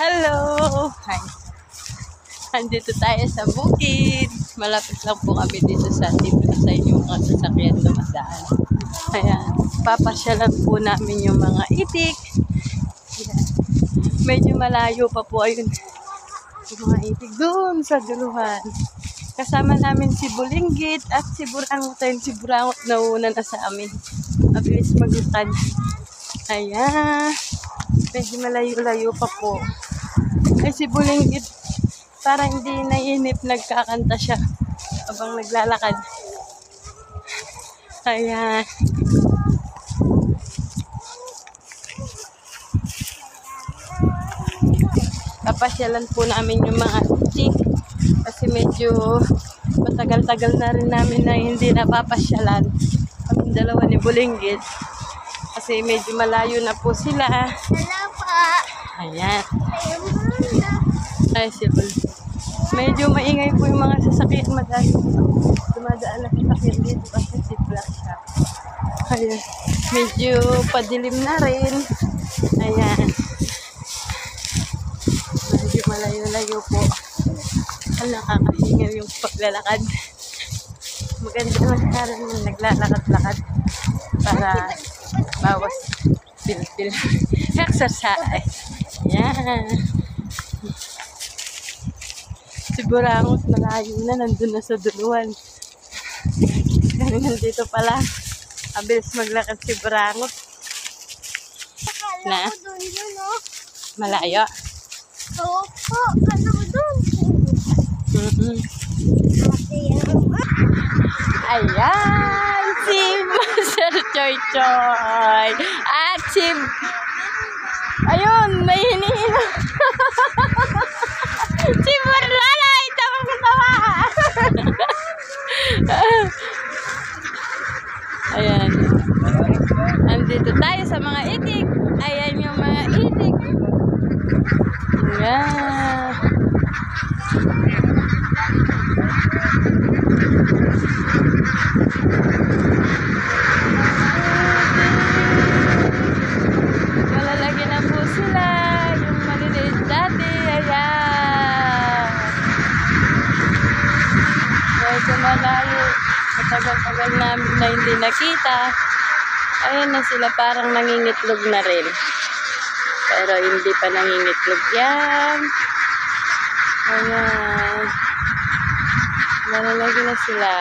Hello! Hi. Andito tayo sa bukid. Malapit lang po kami dito sa tipid sa inyong mga sasakyan dumadaan. Ayan. Papasyalan po namin yung mga itik. Ayan. Medyo malayo pa po ayun. Yung mga itik doon sa duluhan. Kasama namin si Bulinggit at si Burangot. Si Burangot nauna na sa amin. Mabilis maglakad. Ayan. Medyo malayo-layo pa po. Ay si Bulinggit, parang hindi naiinip, nagkakanta siya habang naglalakad. Ayan. Papasyalan po namin yung mga itik kasi medyo matagal-tagal na rin namin na hindi napapasyalan. Kaming dalawa ni Bulinggit kasi medyo malayo na po sila. Hello po. Ayan. Ay, sipol. Medyo maingay po yung mga sasakyan. Dumadaan na sasakyan dito kasi sipla siya. Ayan. Medyo padilim na rin. Ayan. Medyo malayo-layo po. Ang nakakahingal yung paglalakad. Maganda lang karan yung naglalakad-lakad para bawas pil-pil. Exercise. Ayan. Si Burangot malayo na, nandun na sa duluan. Nandito pala. Abilis maglakad si Burangot. Na? Malayo? Opo, ano doon? Ayan! Si Master Choy Choy! At si... Ayun! May hinihila! Si Burlalay! Tawa-tawa! Ayan. Andito tayo sa mga itik. Ayan yung mga itik. Ayan. Malalaki na po sila. Yung maliliit dati. Ayan. Medyo malayo. Matagal-tagal namin na hindi nakita. Ayan na sila, parang nangingitlog na rin. Pero hindi pa nangingitlog yan. Ayan. Malalaki na sila.